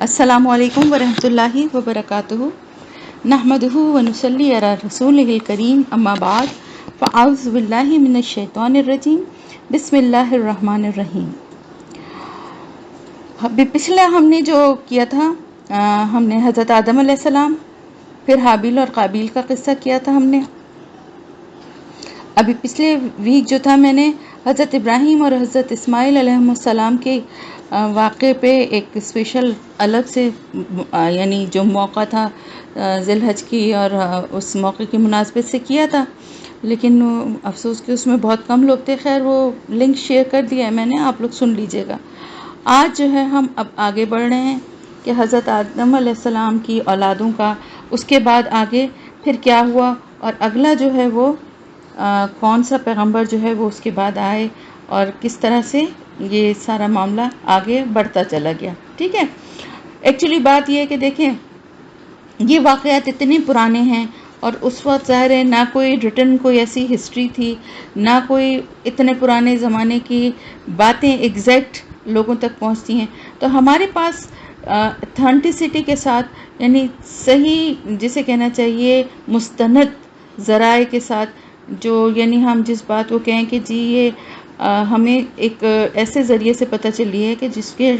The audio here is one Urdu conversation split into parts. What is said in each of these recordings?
السلام علیکم ورحمۃ اللہ وبرکاتہ نحمدہ ونصلی علی رسولہ الکریم اما بعد فاعوذ باللہ من الشیطان الرجیم بسم اللہ الرحمن الرحیم۔ ابھی پچھلا ہم نے جو کیا تھا ہم نے حضرت آدم علیہ السلام، پھر حابیل اور قابیل کا قصہ کیا تھا ہم نے۔ ابھی پچھلے ویک جو تھا میں نے حضرت ابراہیم اور حضرت اسماعیل علیہ السلام کے واقعے پہ ایک اسپیشل الگ سے یعنی جو موقع تھا ذی الحج کی اور اس موقع کی مناسبت سے کیا تھا، لیکن افسوس کہ اس میں بہت کم لوگ تھے۔ خیر وہ لنک شیئر کر دیا ہے میں نے، آپ لوگ سن لیجئے گا۔ آج جو ہے ہم اب آگے بڑھ رہے ہیں کہ حضرت آدم علیہ السلام کی اولادوں کا اس کے بعد آگے پھر کیا ہوا، اور اگلا جو ہے وہ کون سا پیغمبر جو ہے وہ اس کے بعد آئے، اور کس طرح سے یہ سارا معاملہ آگے بڑھتا چلا گیا۔ ٹھیک ہے، ایکچولی بات یہ ہے کہ دیکھیں یہ واقعات اتنے پرانے ہیں، اور اس وقت ظاہر ہے نہ کوئی ریٹن کوئی ایسی ہسٹری تھی، نہ کوئی اتنے پرانے زمانے کی باتیں ایگزیکٹ لوگوں تک پہنچتی ہیں، تو ہمارے پاس اتھینٹسٹی کے ساتھ یعنی صحیح جسے کہنا چاہیے مستند ذرائع کے ساتھ، جو یعنی ہم جس بات کو کہیں کہ جی یہ ہمیں ایک ایسے ذریعے سے پتہ چلی ہے کہ جس کے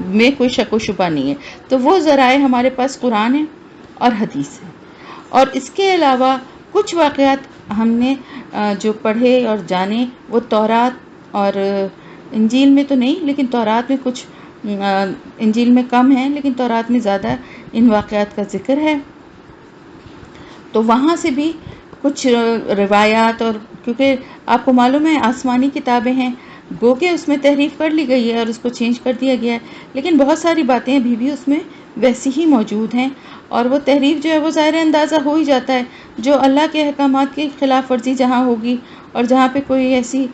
میں کوئی شک و شبہ نہیں ہے، تو وہ ذرائع ہمارے پاس قرآن ہے اور حدیث ہے۔ اور اس کے علاوہ کچھ واقعات ہم نے جو پڑھے اور جانے وہ تورات اور انجیل میں تو نہیں، لیکن تورات میں کچھ، انجیل میں کم ہیں لیکن تورات میں زیادہ ان واقعات کا ذکر ہے۔ تو وہاں سے بھی کچھ روایات، اور کیونکہ آپ کو معلوم ہے آسمانی کتابیں ہیں، گو کہ اس میں تحریف کر لی گئی ہے اور اس کو چینج کر دیا گیا ہے، لیکن بہت ساری باتیں ابھی بھی اس میں ویسی ہی موجود ہیں، اور وہ تحریف جو ہے وہ ظاہر اندازہ ہو ہی جاتا ہے۔ جو اللہ کے احکامات کی خلاف ورزی جہاں ہوگی اور جہاں پہ کوئی ایسی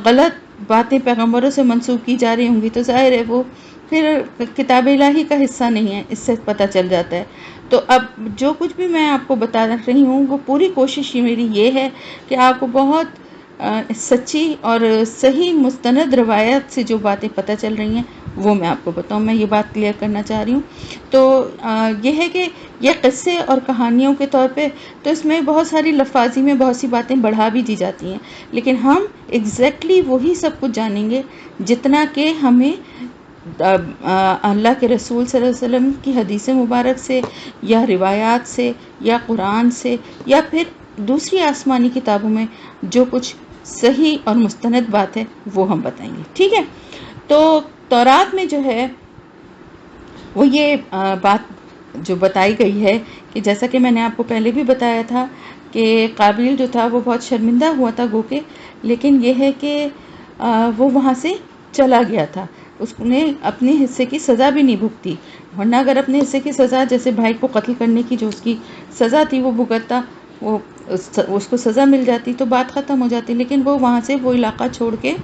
غلط باتیں پیغمبروں سے منسوب کی جا رہی ہوں گی تو ظاہر ہے وہ پھر کتاب الہی کا حصہ نہیں ہے، اس سے پتہ چل جاتا ہے۔ تو اب جو کچھ بھی میں آپ کو بتا رہی ہوں وہ پوری کوشش میری یہ ہے کہ آپ کو بہت سچی اور صحیح مستند روایت سے جو باتیں پتہ چل رہی ہیں وہ میں آپ کو بتاؤں، میں یہ بات کلیئر کرنا چاہ رہی ہوں۔ تو یہ ہے کہ یہ قصے اور کہانیوں کے طور پہ تو اس میں بہت ساری لفاظی میں بہت سی باتیں بڑھا بھی دی جاتی ہیں، لیکن ہم ایگزیکٹلی وہی سب کچھ جانیں گے جتنا کہ ہمیں اللہ کے رسول صلی اللہ علیہ وسلم کی حدیث مبارک سے یا روایات سے یا قرآن سے یا پھر دوسری آسمانی کتابوں میں جو کچھ صحیح اور مستند بات ہے وہ ہم بتائیں گے۔ ٹھیک ہے، تو تورات میں جو ہے وہ یہ بات جو بتائی گئی ہے کہ جیسا کہ میں نے آپ کو پہلے بھی بتایا تھا کہ قابیل جو تھا وہ بہت شرمندہ ہوا تھا گو کہ، لیکن یہ ہے کہ وہ وہاں سے چلا گیا تھا، اس نے اپنے حصے کی سزا بھی نہیں بھگتی، ورنہ اگر اپنے حصے کی سزا جیسے بھائی کو قتل کرنے کی جو اس کی سزا تھی وہ بھگتتا، وہ اس کو سزا مل جاتی تو بات ختم ہو جاتی، لیکن وہ وہاں سے وہ علاقہ چھوڑ کے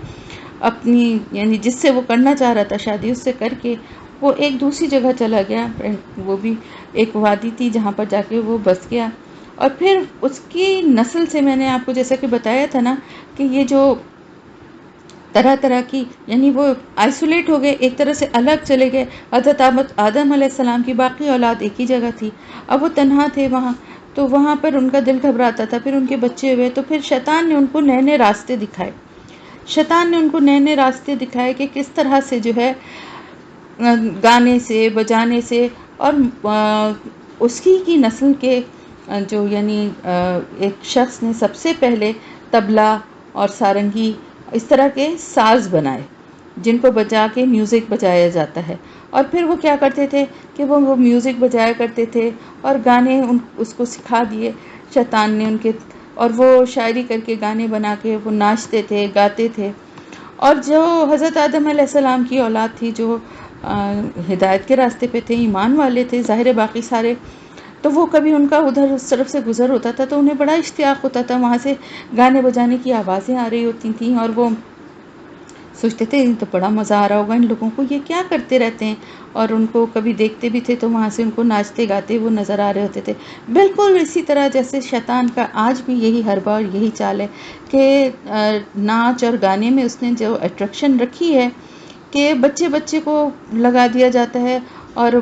اپنی یعنی جس سے وہ کرنا چاہ رہا تھا شادی اس سے کر کے وہ ایک دوسری جگہ چلا گیا، وہ بھی ایک وادی تھی جہاں پر جا کے وہ بس گیا۔ اور پھر اس کی نسل سے میں نے آپ کو جیسا کہ بتایا تھا نا کہ یہ جو طرح طرح کی یعنی وہ آئسولیٹ ہو گئے، ایک طرح سے الگ چلے گئے۔ حضرت آدم علیہ السلام کی باقی اولاد ایک ہی جگہ تھی، اب وہ تنہا تھے وہاں، تو وہاں پر ان کا دل گھبراتا تھا، پھر ان کے بچے ہوئے تو پھر شیطان نے ان کو نئے نئے راستے دکھائے، شیطان نے ان کو نئے نئے راستے دکھائے کہ کس طرح سے جو ہے گانے سے بجانے سے، اور اس کی نسل کے جو یعنی ایک شخص نے سب سے پہلے طبلہ اور سارنگی اس طرح کے ساز بنائے جن کو بجا کے میوزک بجایا جاتا ہے، اور پھر وہ کیا کرتے تھے کہ وہ میوزک بجایا کرتے تھے اور گانے اس کو سکھا دیے شیطان نے ان کے، اور وہ شاعری کر کے گانے بنا کے وہ ناچتے تھے گاتے تھے۔ اور جو حضرت آدم علیہ السلام کی اولاد تھی جو ہدایت کے راستے پہ تھے، ایمان والے تھے ظاہر باقی سارے، تو وہ کبھی ان کا ادھر اس طرف سے گزر ہوتا تھا تو انہیں بڑا اشتیاق ہوتا تھا، وہاں سے گانے بجانے کی آوازیں آ رہی ہوتی تھیں اور وہ سوچتے تھے تو بڑا مزہ آ رہا ہوگا ان لوگوں کو، یہ کیا کرتے رہتے ہیں، اور ان کو کبھی دیکھتے بھی تھے تو وہاں سے ان کو ناچتے گاتے وہ نظر آ رہے ہوتے تھے۔ بالکل اسی طرح جیسے شیطان کا آج بھی یہی حربہ اور یہی چال ہے کہ ناچ اور گانے میں اس نے جو اٹریکشن رکھی ہے کہ بچے بچے کو لگا دیا جاتا ہے، اور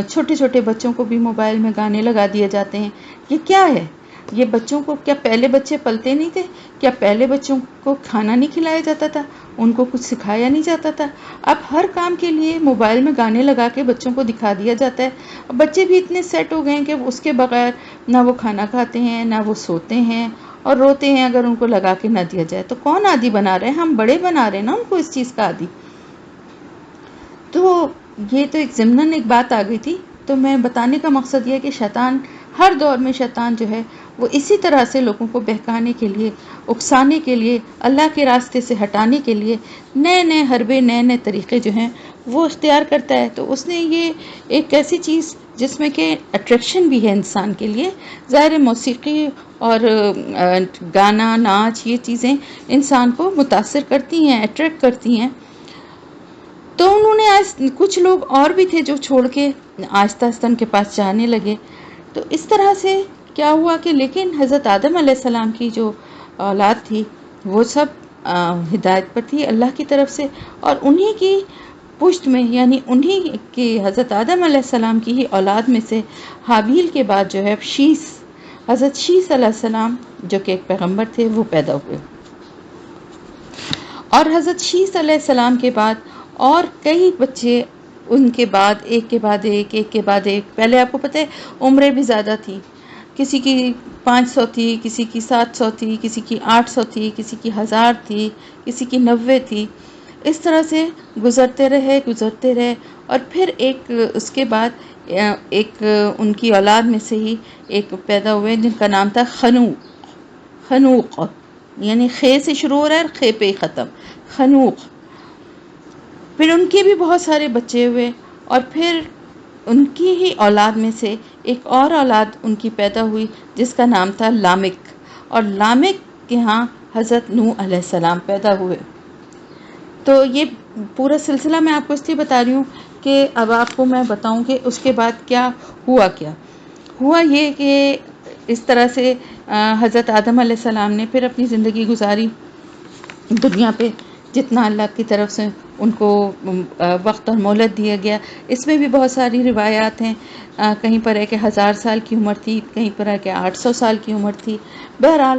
چھوٹے چھوٹے بچوں کو بھی موبائل میں گانے لگا دیے جاتے ہیں. یہ کیا ہے؟ یہ بچوں کو کیا پہلے بچے پلتے نہیں تھے؟ کیا پہلے بچوں کو کھانا نہیں کھلایا جاتا تھا؟ ان کو کچھ سکھایا نہیں جاتا تھا؟ اب ہر کام کے لیے موبائل میں گانے لگا کے بچوں کو دکھا دیا جاتا ہے. بچے بھی اتنے سیٹ ہو گئے ہیں کہ اس کے بغیر نہ وہ کھانا کھاتے ہیں، نہ وہ سوتے ہیں، اور روتے ہیں اگر ان کو لگا کے نہ دیا جائے. تو کون عادی بنا رہے ہیں؟ ہم بڑے بنا رہے ہیں نا ان کو اس چیز کا عادی. تو یہ تو ایک ضمناً ایک بات آ گئی تھی. تو میں بتانے کا مقصد یہ ہے کہ شیطان ہر دور میں، شیطان جو ہے وہ اسی طرح سے لوگوں کو بہکانے کے لیے، اکسانے کے لیے، اللہ کے راستے سے ہٹانے کے لیے نئے نئے حربے، نئے نئے طریقے جو ہیں وہ اختیار کرتا ہے. تو اس نے یہ ایک ایسی چیز جس میں کہ اٹریکشن بھی ہے انسان کے لیے. ظاہر موسیقی اور گانا، ناچ، یہ چیزیں انسان کو متاثر کرتی ہیں، اٹریکٹ کرتی ہیں. تو انہوں نے کچھ لوگ اور بھی تھے جو چھوڑ کے آہستہ آہستہ ان کے پاس جانے لگے. تو اس طرح سے کیا ہوا کہ لیکن حضرت آدم علیہ السلام کی جو اولاد تھی وہ سب ہدایت پر تھی اللہ کی طرف سے، اور انہی کی پشت میں، یعنی انہی کی حضرت آدم علیہ السلام کی ہی اولاد میں سے حابیل کے بعد جو ہے شیس، حضرت شیس علیہ السلام جو کہ ایک پیغمبر تھے، وہ پیدا ہوئے. اور حضرت شیس علیہ السلام کے بعد اور کئی بچے ان کے بعد ایک کے بعد ایک، ایک کے بعد ایک. پہلے آپ کو پتہ ہے عمریں بھی زیادہ تھی، کسی کی 500 تھی، کسی کی 700 تھی، کسی کی 800 تھی، کسی کی 1000 تھی، کسی کی 90 تھی. اس طرح سے گزرتے رہے. اور پھر ایک اس کے بعد ایک ان کی اولاد میں سے ہی ایک پیدا ہوئے جن کا نام تھا خنوق، یعنی خے سے شروع ہو رہا ہے اور خے پہ ہی ختم، خنوق. پھر ان کے بھی بہت سارے بچے ہوئے، اور پھر ان کی ہی اولاد میں سے ایک اور اولاد ان کی پیدا ہوئی جس کا نام تھا لامک. اور لامک کے ہاں حضرت نوح علیہ السلام پیدا ہوئے. تو یہ پورا سلسلہ میں آپ کو اس لیے بتا رہی ہوں کہ اب آپ کو میں بتاؤں کہ اس کے بعد کیا ہوا یہ کہ اس طرح سے حضرت آدم علیہ السلام نے پھر اپنی زندگی گزاری دنیا پہ، جتنا اللہ کی طرف سے ان کو وقت اور مہلت دیا گیا. اس میں بھی بہت ساری روایات ہیں، کہیں پر ہے کہ 1000 سال کی عمر تھی، کہیں پر ہے کہ 800 سال کی عمر تھی. بہرحال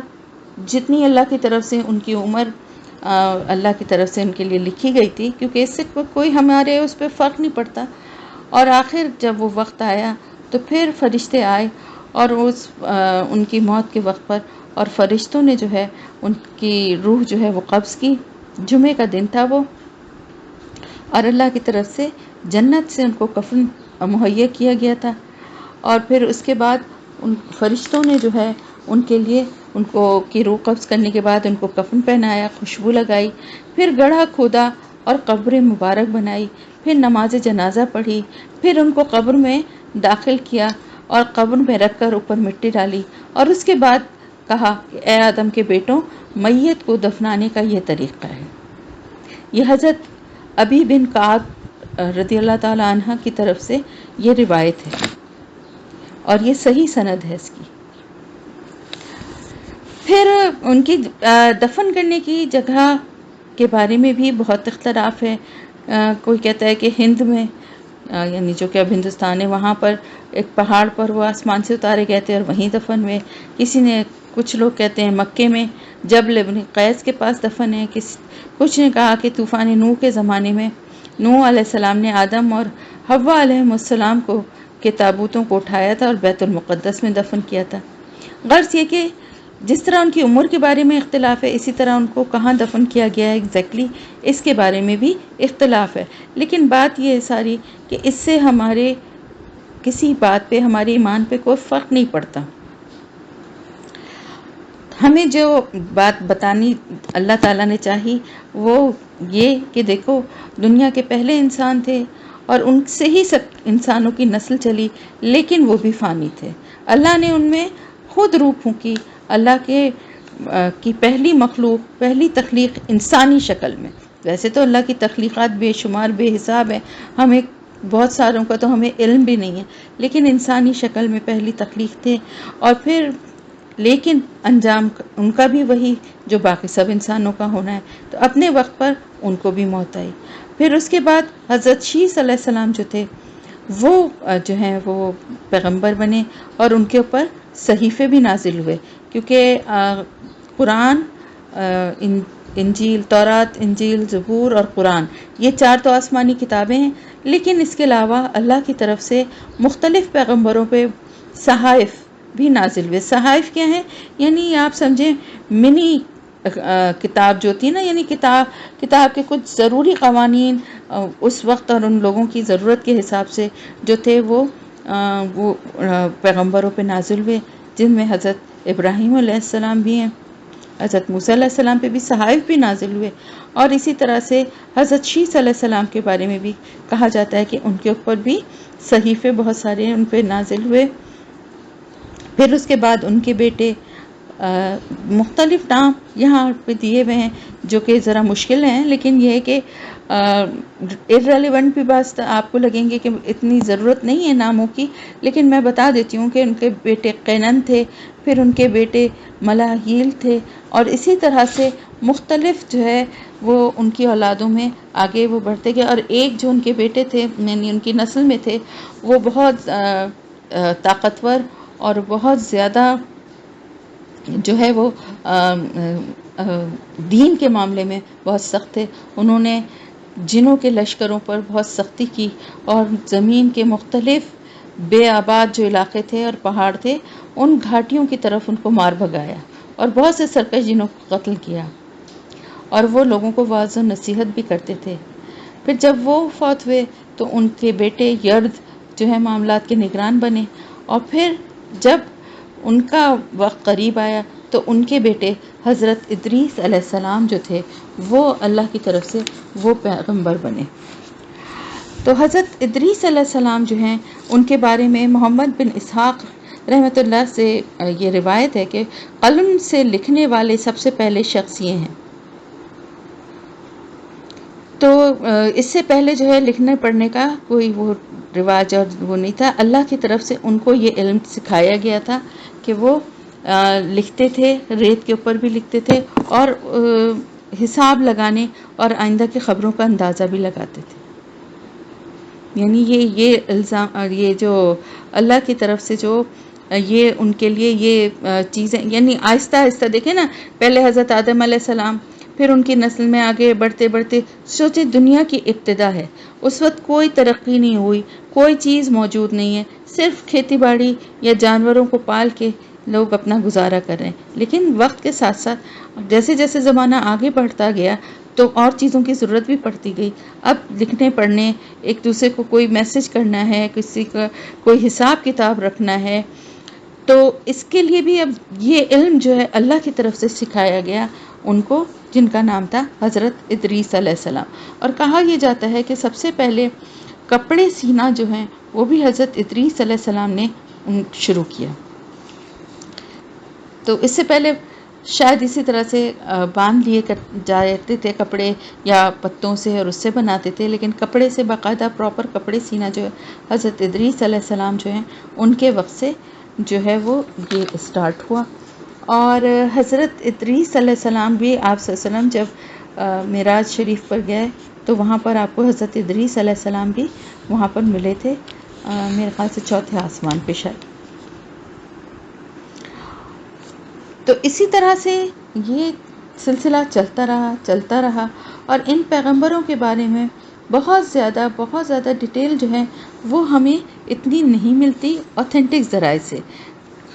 جتنی اللہ کی طرف سے ان کی عمر اللہ کی طرف سے ان کے لیے لکھی گئی تھی، کیونکہ اس سے کوئی ہمارے اس پہ فرق نہیں پڑتا. اور آخر جب وہ وقت آیا تو پھر فرشتے آئے اور ان کی موت کے وقت پر، اور فرشتوں نے جو ہے ان کی روح جو ہے وہ قبض کی. جمعے کا دن تھا وہ، اور اللہ کی طرف سے جنت سے ان کو کفن مہیا کیا گیا تھا. اور پھر اس کے بعد ان فرشتوں نے جو ہے ان کے لیے ان کو کی روح قبض کرنے کے بعد ان کو کفن پہنایا، خوشبو لگائی، پھر گڑھا کھودا اور قبر مبارک بنائی، پھر نماز جنازہ پڑھی، پھر ان کو قبر میں داخل کیا اور قبر میں رکھ کر اوپر مٹی ڈالی. اور اس کے بعد کہا کہ اے آدم کے بیٹوں، میت کو دفنانے کا یہ طریقہ ہے. یہ حضرت ابی بن کعب رضی اللہ تعالی عنہ کی طرف سے یہ روایت ہے، اور یہ صحیح سند ہے اس کی. پھر ان کی دفن کرنے کی جگہ کے بارے میں بھی بہت اختلاف ہے. کوئی کہتا ہے کہ ہند میں، یعنی جو کہ اب ہندوستان ہے، وہاں پر ایک پہاڑ پر وہ آسمان سے اتارے گئے تھے اور وہیں دفن ہوئے. کچھ لوگ کہتے ہیں مکے میں جبل ابن قیس کے پاس دفن ہے. کچھ نے کہا کہ طوفان نوح کے زمانے میں نوح علیہ السلام نے آدم اور حوا علیہ السلام کے تابوتوں کو اٹھایا تھا اور بیت المقدس میں دفن کیا تھا. غرض یہ کہ جس طرح ان کی عمر کے بارے میں اختلاف ہے، اسی طرح ان کو کہاں دفن کیا گیا ہے ایگزیکٹلی اس کے بارے میں بھی اختلاف ہے. لیکن بات یہ ہے ساری کہ اس سے ہمارے کسی بات پہ، ہمارے ایمان پہ کوئی فرق نہیں پڑتا. ہمیں جو بات بتانی اللہ تعالیٰ نے چاہی وہ یہ کہ دیکھو، دنیا کے پہلے انسان تھے اور ان سے ہی سب انسانوں کی نسل چلی، لیکن وہ بھی فانی تھے. اللہ نے ان میں خود روح پھونکی. اللہ کی پہلی مخلوق، پہلی تخلیق انسانی شکل میں. ویسے تو اللہ کی تخلیقات بے شمار، بے حساب ہے، ہمیں بہت ساروں کا تو ہمیں علم بھی نہیں ہے، لیکن انسانی شکل میں پہلی تخلیق تھے. اور پھر لیکن انجام ان کا بھی وہی جو باقی سب انسانوں کا ہونا ہے. تو اپنے وقت پر ان کو بھی موت آئی. پھر اس کے بعد حضرت شیس علیہ السلام جو تھے وہ جو ہیں وہ پیغمبر بنے، اور ان کے اوپر صحیفے بھی نازل ہوئے، کیونکہ قرآن، انجیل، تورات، انجیل، زبور اور قرآن، یہ 4 تو آسمانی کتابیں ہیں، لیکن اس کے علاوہ اللہ کی طرف سے مختلف پیغمبروں پہ صحائف بھی نازل ہوئے۔ صحائف کیا ہیں؟ یعنی آپ سمجھیں منی کتاب جو ہوتی ہے نا، یعنی کتاب کے کچھ ضروری قوانین اس وقت اور ان لوگوں کی ضرورت کے حساب سے جو تھے وہ پیغمبروں پہ نازل ہوئے، جن میں حضرت ابراہیم علیہ السلام بھی ہیں، حضرت موسیٰ علیہ السلام پہ بھی صحائف بھی نازل ہوئے، اور اسی طرح سے حضرت شیس علیہ السلام کے بارے میں بھی کہا جاتا ہے کہ ان کے اوپر بھی صحیفے بہت سارے ان پہ نازل ہوئے۔ پھر اس کے بعد ان کے بیٹے، مختلف نام یہاں پہ دیے ہوئے ہیں جو کہ ذرا مشکل ہیں، لیکن یہ ہے کہ irrelevant بھی بات آپ کو لگیں گے کہ اتنی ضرورت نہیں ہے ناموں کی، لیکن میں بتا دیتی ہوں کہ ان کے بیٹے قینن تھے، پھر ان کے بیٹے ملاحیل تھے، اور اسی طرح سے مختلف جو ہے وہ ان کی اولادوں میں آگے وہ بڑھتے گئے، اور ایک جو ان کے بیٹے تھے یعنی ان کی نسل میں تھے وہ بہت طاقتور اور بہت زیادہ جو ہے وہ دین کے معاملے میں بہت سخت تھے۔ انہوں نے جنوں کے لشکروں پر بہت سختی کی، اور زمین کے مختلف بے آباد جو علاقے تھے اور پہاڑ تھے ان گھاٹیوں کی طرف ان کو مار بھگایا، اور بہت سے سرکش جنوں کو قتل کیا، اور وہ لوگوں کو واعظ و نصیحت بھی کرتے تھے۔ پھر جب وہ فوت ہوئے تو ان کے بیٹے یرد جو ہے معاملات کے نگران بنے، اور پھر جب ان کا وقت قریب آیا تو ان کے بیٹے حضرت ادریس علیہ السلام جو تھے وہ اللہ کی طرف سے وہ پیغمبر بنے۔ تو حضرت ادریس علیہ السلام جو ہیں ان کے بارے میں محمد بن اسحاق رحمۃ اللہ سے یہ روایت ہے کہ قلم سے لکھنے والے سب سے پہلے شخص یہ ہیں۔ تو اس سے پہلے جو ہے لکھنے پڑھنے کا کوئی وہ رواج اور وہ نہیں تھا، اللہ کی طرف سے ان کو یہ علم سکھایا گیا تھا کہ وہ لکھتے تھے، ریت کے اوپر بھی لکھتے تھے، اور حساب لگانے اور آئندہ کی خبروں کا اندازہ بھی لگاتے تھے۔ یعنی یہ الزام اور یہ جو اللہ کی طرف سے جو یہ ان کے لیے یہ چیزیں، یعنی آہستہ آہستہ دیکھیں نا، پہلے حضرت آدم علیہ السلام، پھر ان کی نسل میں آگے بڑھتے بڑھتے سوچے دنیا کی ابتدا ہے، اس وقت کوئی ترقی نہیں ہوئی، کوئی چیز موجود نہیں ہے، صرف کھیتی باڑی یا جانوروں کو پال کے لوگ اپنا گزارا کر رہے ہیں۔ لیکن وقت کے ساتھ ساتھ جیسے جیسے زمانہ آگے بڑھتا گیا تو اور چیزوں کی ضرورت بھی پڑتی گئی، اب لکھنے پڑھنے، ایک دوسرے کو کوئی میسج کرنا ہے، کسی کا کوئی حساب کتاب رکھنا ہے، تو اس کے لیے بھی اب یہ علم جو ہے اللہ کی طرف سے سکھایا گیا ان کو، جن کا نام تھا حضرت ادریس علیہ السلام۔ اور کہا یہ جاتا ہے کہ سب سے پہلے کپڑے سینا جو ہیں وہ بھی حضرت ادریس علیہ السلام نے شروع کیا۔ تو اس سے پہلے شاید اسی طرح سے باندھ لیے جاتے تھے کپڑے یا پتوں سے اور اس سے بناتے تھے، لیکن کپڑے سے باقاعدہ پراپر کپڑے سینا جو ہے حضرت ادریس علیہ السلام جو ہیں ان کے وقت سے جو ہے وہ یہ اسٹارٹ ہوا۔ اور حضرت ادریس علیہ السلام بھی آپ صلی اللہ علیہ وسلم جب معراج شریف پر گئے تو وہاں پر آپ کو حضرت ادریس علیہ السلام بھی وہاں پر ملے تھے، میرے خیال سے 4تھے آسمان پہ شاید۔ تو اسی طرح سے یہ سلسلہ چلتا رہا، اور ان پیغمبروں کے بارے میں بہت زیادہ ڈیٹیل جو ہے وہ ہمیں اتنی نہیں ملتی اوتھینٹک ذرائع سے۔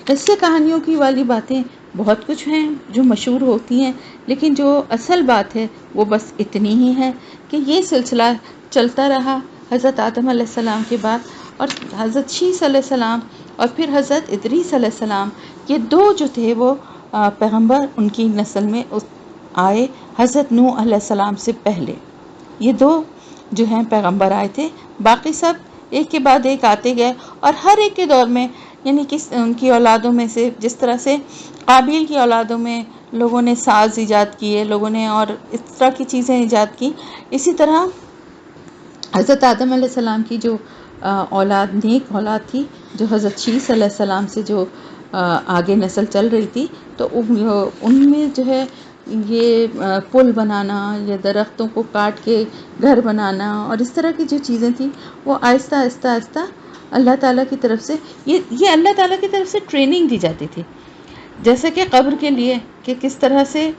قصے کہانیوں کی والی باتیں بہت کچھ ہیں جو مشہور ہوتی ہیں، لیکن جو اصل بات ہے وہ بس اتنی ہی ہے کہ یہ سلسلہ چلتا رہا حضرت آدم علیہ السلام کے بعد، اور حضرت شیس علیہ السلام اور پھر حضرت ادریس علیہ السلام، یہ دو جو تھے وہ پیغمبر ان کی نسل میں آئے حضرت نوح علیہ السلام سے پہلے۔ یہ دو جو ہیں پیغمبر آئے تھے، باقی سب ایک کے بعد ایک آتے گئے، اور ہر ایک کے دور میں یعنی ان کی اولادوں میں سے جس طرح سے قابیل کی اولادوں میں لوگوں نے ساز ایجاد کیے، لوگوں نے اور اس طرح کی چیزیں ایجاد کی، اسی طرح حضرت آدم علیہ السلام کی جو اولاد، نیک اولاد تھی، جو حضرت شیس علیہ السلام سے جو آگے نسل چل رہی تھی، تو ان میں جو ہے یہ پل بنانا یا درختوں کو کاٹ کے گھر بنانا اور اس طرح کی جو چیزیں تھیں وہ آہستہ آہستہ آہستہ اللہ تعالیٰ کی طرف سے یہ اللہ تعالیٰ کی طرف سے ٹریننگ دی جاتی تھی. جیسے کہ قبر کے لیے کہ کس طرح سے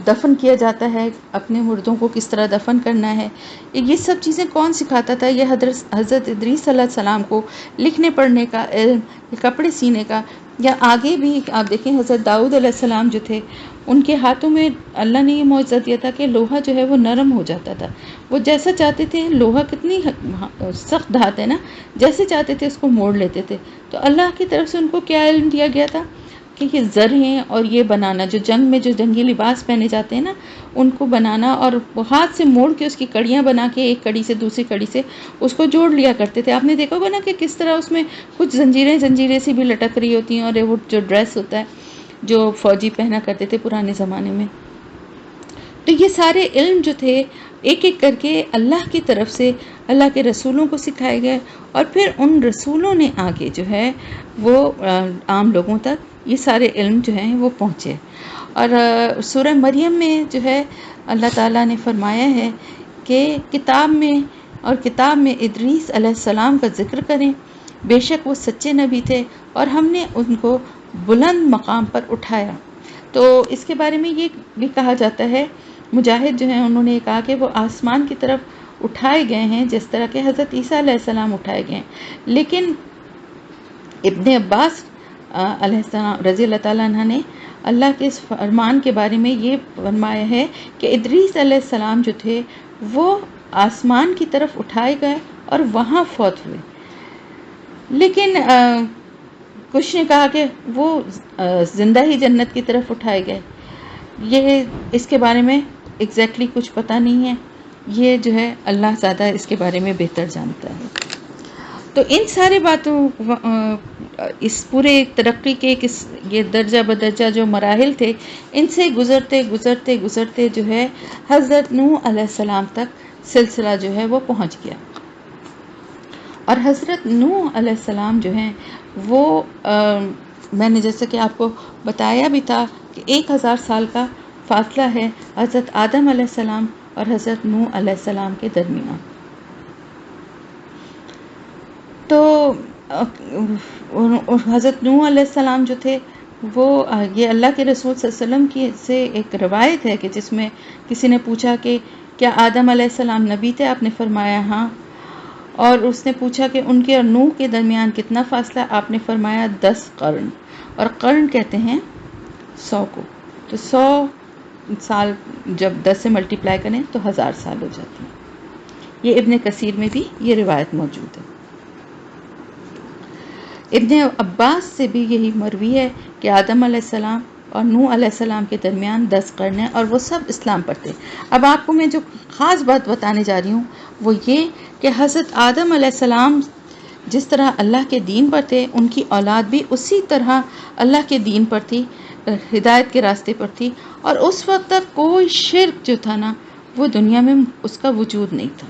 دفن کیا جاتا ہے، اپنے مردوں کو کس طرح دفن کرنا ہے، یہ سب چیزیں کون سکھاتا تھا؟ یہ حضرت ادریس علیہ السلام کو لکھنے پڑھنے کا علم، کپڑے سینے کا. یا آگے بھی آپ دیکھیں حضرت داؤد علیہ السلام جو تھے، ان کے ہاتھوں میں اللہ نے یہ معجزہ دیا تھا کہ لوہا جو ہے وہ نرم ہو جاتا تھا. وہ جیسا چاہتے تھے، لوہا کتنی سخت دھات ہے نا، جیسے چاہتے تھے اس کو موڑ لیتے تھے. تو اللہ کی طرف سے ان کو کیا علم دیا گیا تھا کہ یہ زر ہیں اور یہ بنانا، جو جنگ میں جو جنگی لباس پہنے جاتے ہیں نا، ان کو بنانا اور ہاتھ سے موڑ کے اس کی کڑیاں بنا کے ایک کڑی سے دوسری کڑی سے اس کو جوڑ لیا کرتے تھے. آپ نے دیکھا ہوگا نا کہ کس طرح اس میں کچھ زنجیریں سی بھی لٹک رہی ہوتی ہیں، اور وہ جو ڈریس ہوتا ہے جو فوجی پہنا کرتے تھے پرانے زمانے میں. تو یہ سارے علم جو تھے ایک ایک کر کے اللہ کی طرف سے اللہ کے رسولوں کو سکھائے گئے، اور پھر ان رسولوں نے آگے جو ہے وہ عام لوگوں تک یہ سارے علم جو ہیں وہ پہنچے. اور سورہ مریم میں جو ہے اللہ تعالیٰ نے فرمایا ہے کہ کتاب میں ادریس علیہ السلام کا ذکر کریں، بے شک وہ سچے نبی تھے اور ہم نے ان کو بلند مقام پر اٹھایا. تو اس کے بارے میں یہ بھی کہا جاتا ہے، مجاہد جو ہیں انہوں نے کہا کہ وہ آسمان کی طرف اٹھائے گئے ہیں جس طرح کہ حضرت عیسیٰ علیہ السلام اٹھائے گئے ہیں. لیکن ابن عباس علیہ السلام رضی اللہ تعالیٰ عنہ نے اللہ کے اس فرمان کے بارے میں یہ فرمایا ہے کہ ادریس علیہ السلام جو تھے وہ آسمان کی طرف اٹھائے گئے اور وہاں فوت ہوئے. لیکن کچھ نے کہا کہ وہ زندہ ہی جنت کی طرف اٹھائے گئے. یہ اس کے بارے میں ایگزیکٹلی کچھ پتہ نہیں ہے، یہ جو ہے اللہ زیادہ اس کے بارے میں بہتر جانتا ہے. تو ان سارے باتوں اس پورے ترقی کے یہ درجہ بدرجہ جو مراحل تھے، ان سے گزرتے گزرتے گزرتے جو ہے حضرت نوح علیہ السلام تک سلسلہ جو ہے وہ پہنچ گیا. اور حضرت نوح علیہ السلام جو ہیں وہ میں نے جیسے کہ آپ کو بتایا بھی تھا کہ 1000 سال کا فاصلہ ہے حضرت آدم علیہ السلام اور حضرت نوح علیہ السلام کے درمیان. تو حضرت نوح علیہ السلام جو تھے وہ یہ اللہ کے رسول صلی اللہ علیہ وسلم کی سے ایک روایت ہے کہ جس میں کسی نے پوچھا کہ کیا آدم علیہ السلام نبی تھے؟ آپ نے فرمایا ہاں. اور اس نے پوچھا کہ ان کے اور نوح کے درمیان کتنا فاصلہ؟ آپ نے فرمایا 10 قرن. اور قرن کہتے ہیں 100 کو. تو 100 سال جب 10 سے ملٹیپلائی کریں تو 1000 سال ہو جاتے ہیں. یہ ابن کثیر میں بھی یہ روایت موجود ہے. ابن عباس سے بھی یہی مروی ہے کہ آدم علیہ السلام اور نوح علیہ السلام کے درمیان 10 قرن ہیں اور وہ سب اسلام پر تھے. اب آپ کو میں جو خاص بات بتانے جا رہی ہوں وہ یہ کہ حضرت آدم علیہ السلام جس طرح اللہ کے دین پر تھے، ان کی اولاد بھی اسی طرح اللہ کے دین پر تھی، ہدایت کے راستے پر تھی. اور اس وقت تک کوئی شرک جو تھا نا وہ دنیا میں اس کا وجود نہیں تھا.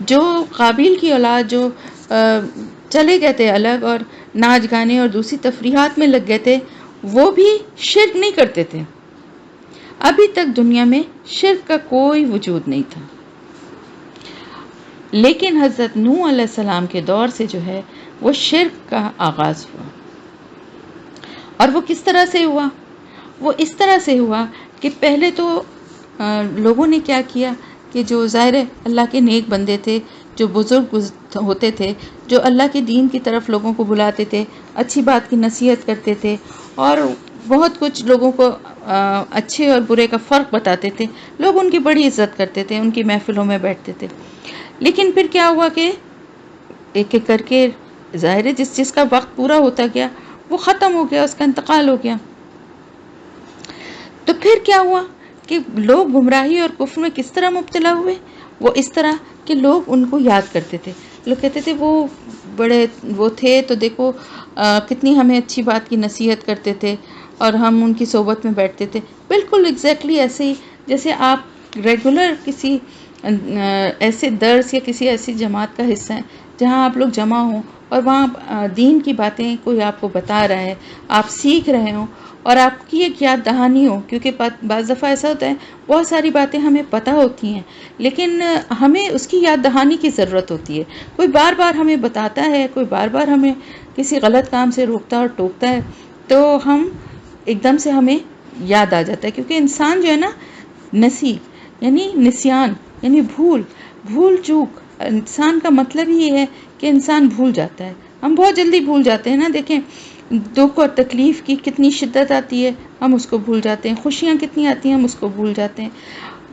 جو قابیل کی اولاد جو چلے گئے تھے الگ اور ناچ گانے اور دوسری تفریحات میں لگ گئے تھے، وہ بھی شرک نہیں کرتے تھے. ابھی تک دنیا میں شرک کا کوئی وجود نہیں تھا. لیکن حضرت نوح علیہ السلام کے دور سے جو ہے وہ شرک کا آغاز ہوا. اور وہ کس طرح سے ہوا؟ وہ اس طرح سے ہوا کہ پہلے تو لوگوں نے کیا کیا کہ جو ظاہر اللہ کے نیک بندے تھے، جو بزرگ ہوتے تھے، جو اللہ کے دین کی طرف لوگوں کو بلاتے تھے، اچھی بات کی نصیحت کرتے تھے اور بہت کچھ لوگوں کو اچھے اور برے کا فرق بتاتے تھے، لوگ ان کی بڑی عزت کرتے تھے، ان کی محفلوں میں بیٹھتے تھے. لیکن پھر کیا ہوا کہ ایک ایک کر کے ظاہر ہے جس کا وقت پورا ہوتا گیا وہ ختم ہو گیا، اس کا انتقال ہو گیا. تو پھر کیا ہوا کہ لوگ گمراہی اور کفر میں کس طرح مبتلا ہوئے؟ وہ اس طرح کہ لوگ ان کو یاد کرتے تھے. لوگ کہتے تھے وہ تھے تو دیکھو کتنی ہمیں اچھی بات کی نصیحت کرتے تھے اور ہم ان کی صحبت میں بیٹھتے تھے. بالکل ایگزیکٹلی ایسے ہی جیسے آپ ریگولر کسی ایسے درس یا کسی ایسی جماعت کا حصہ ہیں جہاں آپ لوگ جمع ہوں اور وہاں دین کی باتیں کوئی آپ کو بتا رہا ہے، آپ سیکھ رہے ہوں اور آپ کی ایک یاد دہانی ہو، کیونکہ بعض دفعہ ایسا ہوتا ہے بہت ساری باتیں ہمیں پتہ ہوتی ہیں لیکن ہمیں اس کی یاد دہانی کی ضرورت ہوتی ہے. کوئی بار بار ہمیں بتاتا ہے، کوئی بار بار ہمیں کسی غلط کام سے روکتا اور ٹوکتا ہے، تو ہم ایک دم سے ہمیں یاد آ جاتا ہے. کیونکہ انسان جو ہے نا، نسی یعنی نسیان یعنی بھول چوک، انسان کا مطلب ہی یہ ہے کہ انسان بھول جاتا ہے. ہم بہت جلدی بھول جاتے ہیں نا. دیکھیں دکھ اور تکلیف کی کتنی شدت آتی ہے، ہم اس کو بھول جاتے ہیں. خوشیاں کتنی آتی ہیں، ہم اس کو بھول جاتے ہیں.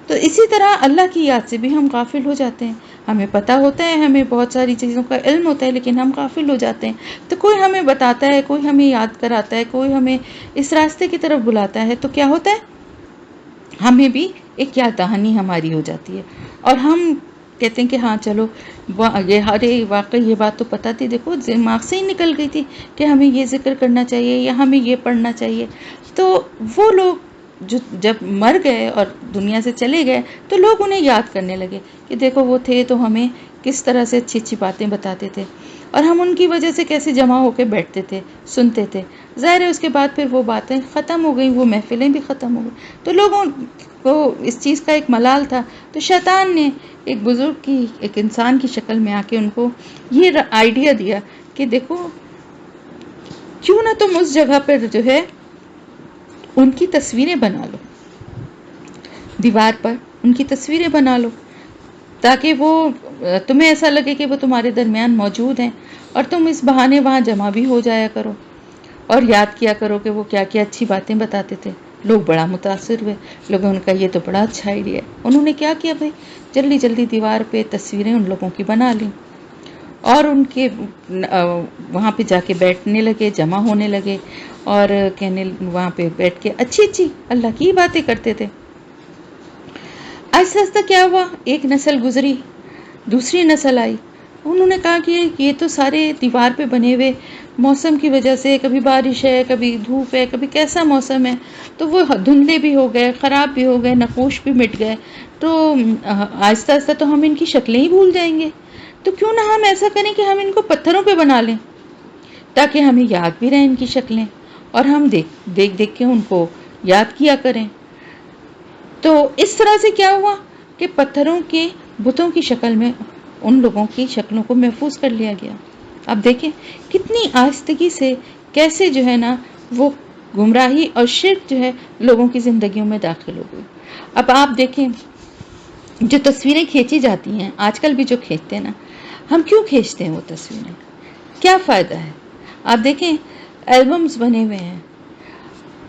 تو اسی طرح اللہ کی یاد سے بھی ہم غافل ہو جاتے ہیں. ہمیں پتہ ہوتا ہے، ہمیں بہت ساری چیزوں کا علم ہوتا ہے، لیکن ہم غافل ہو جاتے ہیں. تو کوئی ہمیں بتاتا ہے، کوئی ہمیں یاد کراتا ہے، کوئی ہمیں اس راستے کی طرف بلاتا ہے، تو کیا ہوتا ہے، ہمیں بھی ایک یاد دہانی ہماری ہو جاتی ہے. اور ہم کہتے ہیں کہ ہاں چلو، یہ واقعی یہ بات تو پتہ تھی، دیکھو دماغ سے ہی نکل گئی تھی کہ ہمیں یہ ذکر کرنا چاہیے یا ہمیں یہ پڑھنا چاہیے. تو وہ لوگ جب مر گئے اور دنیا سے چلے گئے تو لوگ انہیں یاد کرنے لگے کہ دیکھو وہ تھے تو ہمیں کس طرح سے اچھی اچھی باتیں بتاتے تھے، اور ہم ان کی وجہ سے کیسے جمع ہو کے بیٹھتے تھے، سنتے تھے. ظاہر ہے اس کے بعد پھر وہ باتیں ختم ہو گئیں، وہ محفلیں بھی ختم ہو گئی. تو لوگوں کو اس چیز کا ایک ملال تھا. تو شیطان نے ایک بزرگ کی، ایک انسان کی شکل میں آ کے ان کو یہ آئیڈیا دیا کہ دیکھو کیوں نہ تم اس جگہ پر جو ہے ان کی تصویریں بنا لو، دیوار پر ان کی تصویریں بنا لو، تاکہ وہ تمہیں ایسا لگے کہ وہ تمہارے درمیان موجود ہیں، اور تم اس بہانے وہاں جمع بھی ہو جایا کرو اور یاد کیا کرو کہ وہ کیا کیا اچھی باتیں بتاتے تھے. لوگ بڑا متاثر ہوئے، لوگوں نے کہا یہ تو بڑا اچھا آئیڈیا ہے. انہوں نے کیا کیا بھائی، جلدی جلدی دیوار پہ تصویریں ان لوگوں کی بنا لیں، اور ان کے وہاں پہ جا کے بیٹھنے لگے، جمع ہونے لگے، اور کہنے وہاں پہ بیٹھ کے اچھی اچھی اللہ کی باتیں کرتے تھے. آہستہ آہستہ کیا ہوا، ایک نسل گزری، دوسری نسل آئی. انہوں نے کہا کہ یہ تو سارے دیوار پہ بنے ہوئے موسم کی وجہ سے، کبھی بارش ہے، کبھی دھوپ ہے، کبھی کیسا موسم ہے، تو وہ دھندلے بھی ہو گئے، خراب بھی ہو گئے، نقوش بھی مٹ گئے. تو آہستہ آہستہ تو ہم ان کی شکلیں ہی بھول جائیں گے. تو کیوں نہ ہم ایسا کریں کہ ہم ان کو پتھروں پہ بنا لیں، تاکہ ہمیں یاد بھی رہیں ان کی شکلیں، اور ہم دیکھ دیکھ کے ان کو یاد کیا کریں. تو اس طرح سے کیا ہوا کہ پتھروں کے بتوں کی شکل میں ان لوگوں کی شکلوں کو محفوظ کر لیا گیا. اب دیکھیں کتنی آہستگی سے کیسے جو ہے نا وہ گمراہی اور شرک جو ہے لوگوں کی زندگیوں میں داخل ہو گئی. اب آپ دیکھیں جو تصویریں کھینچی جاتی ہیں آج کل بھی، جو کھینچتے ہیں نا، ہم کیوں کھینچتے ہیں وہ تصویریں، کیا فائدہ ہے؟ آپ دیکھیں البمز بنے ہوئے ہیں.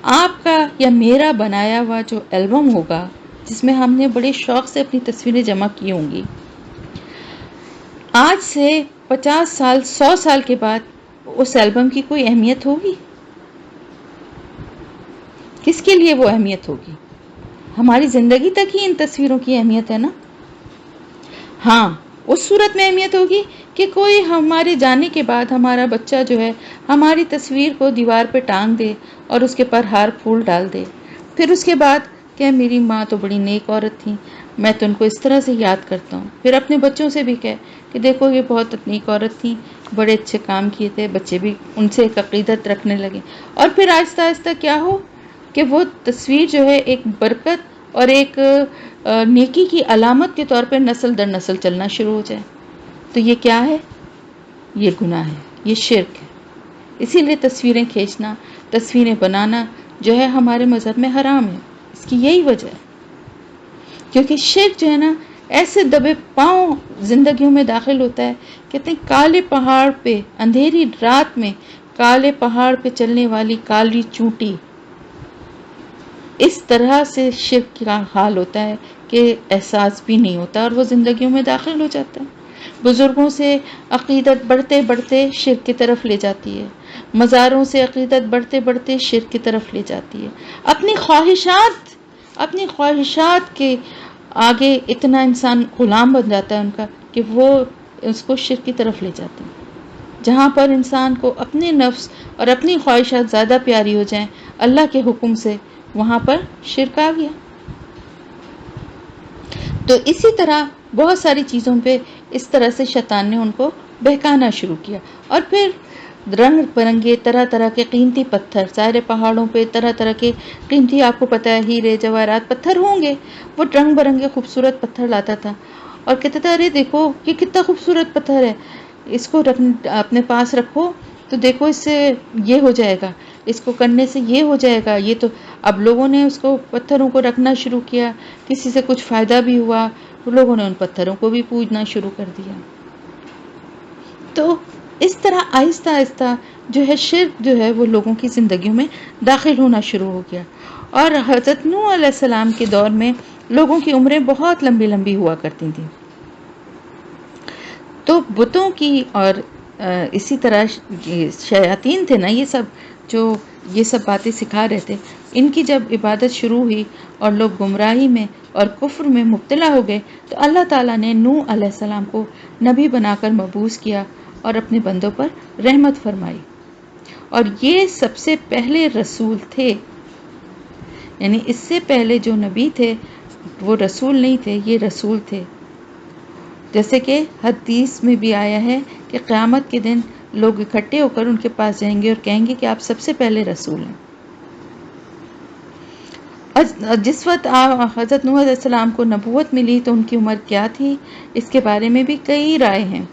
آپ کا یا میرا بنایا ہوا جو البم ہوگا، جس میں ہم نے بڑے شوق سے اپنی تصویریں جمع کی ہوں گی، آج سے 50 سال 100 سال کے بعد اس البم کی کوئی اہمیت ہوگی؟ کس کے لیے وہ اہمیت ہوگی؟ ہماری زندگی تک ہی ان تصویروں کی اہمیت ہے نا. ہاں اس صورت میں اہمیت ہوگی کہ کوئی ہمارے جانے کے بعد ہمارا بچہ جو ہے ہماری تصویر کو دیوار پہ ٹانگ دے اور اس کے پر ہار پھول ڈال دے. پھر اس کے بعد کہ میری ماں تو بڑی نیک عورت تھی، میں تو ان کو اس طرح سے یاد کرتا ہوں. پھر اپنے بچوں سے بھی کہے کہ دیکھو یہ بہت نیک عورت تھی، بڑے اچھے کام کیے تھے. بچے بھی ان سے ایک عقیدت رکھنے لگے، اور پھر آہستہ آہستہ کیا ہو کہ وہ تصویر جو ہے ایک برکت اور ایک نیکی کی علامت کے طور پہ نسل در نسل چلنا شروع ہو جائے. تو یہ کیا ہے؟ یہ گناہ ہے، یہ شرک ہے. اسی لیے تصویریں کھینچنا، تصویریں بنانا جو ہے ہمارے مذہب میں حرام ہے. اس کی یہی وجہ ہے کیونکہ شرک جو ہے نا ایسے دبے پاؤں زندگیوں میں داخل ہوتا ہے. کہتے ہیں کالے پہاڑ پہ اندھیری رات میں کالے پہاڑ پہ چلنے والی کالی چونٹی، اس طرح سے شرک کا حال ہوتا ہے کہ احساس بھی نہیں ہوتا اور وہ زندگیوں میں داخل ہو جاتا ہے. بزرگوں سے عقیدت بڑھتے بڑھتے شرک کی طرف لے جاتی ہے، مزاروں سے عقیدت بڑھتے بڑھتے شرک کی طرف لے جاتی ہے. اپنی خواہشات کے آگے اتنا انسان غلام بن جاتا ہے ان کا کہ وہ اس کو شرک کی طرف لے جاتے ہیں. جہاں پر انسان کو اپنے نفس اور اپنی خواہشات زیادہ پیاری ہو جائیں اللہ کے حکم سے، وہاں پر شرک آ گیا. تو اسی طرح بہت ساری چیزوں پہ اس طرح سے شیطان نے ان کو بہکانا شروع کیا. اور پھر رنگ برنگے طرح طرح کے قیمتی پتھر، سارے پہاڑوں پہ طرح طرح کے قیمتی، آپ کو پتہ ہے ہیرے جواہرات پتھر ہوں گے، وہ رنگ برنگے خوبصورت پتھر لاتا تھا اور کہتا تھا ارے دیکھو یہ کتنا خوبصورت پتھر ہے، اس کو اپنے پاس رکھو تو دیکھو اس سے یہ ہو جائے گا، اس کو کرنے سے یہ ہو جائے گا۔ یہ تو اب لوگوں نے اس کو پتھروں کو رکھنا شروع کیا، کسی سے کچھ فائدہ بھی ہوا تو لوگوں نے ان پتھروں کو بھی پوجنا شروع کر دیا۔ تو اس طرح آہستہ آہستہ جو ہے شرک جو ہے وہ لوگوں کی زندگیوں میں داخل ہونا شروع ہو گیا، اور حضرت نوح علیہ السلام کے دور میں لوگوں کی عمریں بہت لمبی لمبی ہوا کرتی تھیں۔ تو بتوں کی اور اسی طرح شیاطین تھے نا، یہ سب جو یہ سب باتیں سکھا رہے تھے، ان کی جب عبادت شروع ہوئی اور لوگ گمراہی میں اور کفر میں مبتلا ہو گئے تو اللہ تعالیٰ نے نوح علیہ السلام کو نبی بنا کر مبعوث کیا اور اپنے بندوں پر رحمت فرمائی، اور یہ سب سے پہلے رسول تھے۔ یعنی اس سے پہلے جو نبی تھے وہ رسول نہیں تھے، یہ رسول تھے۔ جیسے کہ حدیث میں بھی آیا ہے کہ قیامت کے دن لوگ اکٹھے ہو کر ان کے پاس جائیں گے اور کہیں گے کہ آپ سب سے پہلے رسول ہیں۔ جس وقت حضرت نوح علیہ السلام کو نبوت ملی تو ان کی عمر کیا تھی، اس کے بارے میں بھی کئی رائے ہیں،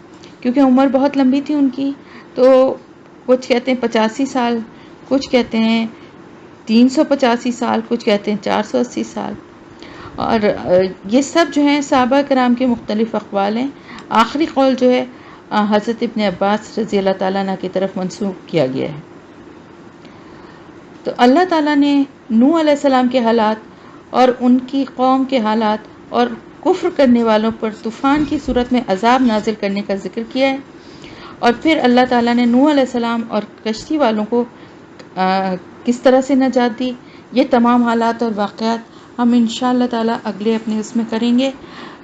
کیونکہ عمر بہت لمبی تھی ان کی۔ تو کچھ کہتے ہیں 85 سال، کچھ کہتے ہیں 385 سال، کچھ کہتے ہیں 480 سال، اور یہ سب جو ہیں صحابہ کرام کے مختلف اقوال ہیں۔ آخری قول جو ہے حضرت ابن عباس رضی اللہ تعالیٰ عنہ کی طرف منسوب کیا گیا ہے۔ تو اللہ تعالیٰ نے نوح علیہ السلام کے حالات اور ان کی قوم کے حالات اور کفر کرنے والوں پر طوفان کی صورت میں عذاب نازل کرنے کا ذکر کیا ہے، اور پھر اللہ تعالیٰ نے نوح علیہ السلام اور کشتی والوں کو کس طرح سے نجات دی۔ یہ تمام حالات اور واقعات ہم انشاءاللہ تعالیٰ اگلے اپنے اس میں کریں گے،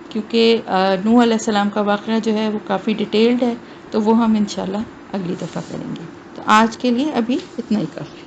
کیونکہ نوح علیہ السلام کا واقعہ جو ہے وہ کافی ڈیٹیلڈ ہے، تو وہ ہم انشاءاللہ اگلی دفعہ کریں گے۔ تو آج کے لیے ابھی اتنا ہی کافی۔